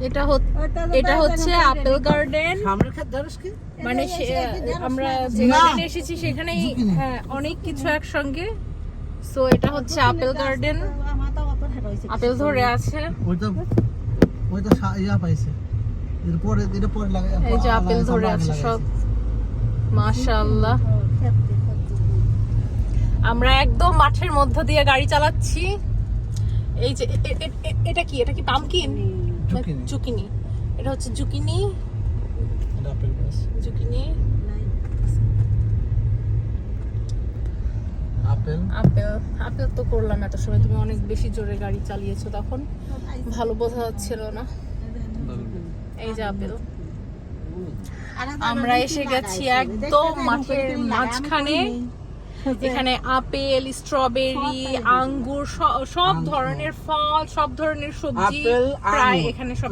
এটা হচ্ছে apple garden. মানে আমরা যে গার্ডেনে এসেছি সেখানেই হ্যাঁ অনেক কিছু একসঙ্গে। সো এটা হচ্ছে আপেল গার্ডেন, আপেল ধরে আছে। এই যে আপেল ধরে আছে সব, মাশাআল্লাহ। আমরা একদম মাঠের মধ্য দিয়ে গাড়ি চালাচ্ছি। এই যে এটা কি পামকিন, জুকিনি। এটা হচ্ছে জুকিনি। আপেল তো করলাম এত সময়, তুমি অনেক বেশি জোরে গাড়ি চালিয়েছো, তখন ভালো বোঝা যাচ্ছিল না। এই যে আপেল, আমরা এসে গেছি একদম মাঠের মাঝখানে। এখানে আপেল, স্ট্রবেরি, আঙ্গুর, সব ধরনের ফল, সব ধরনের সবজি প্রায় এখানে সব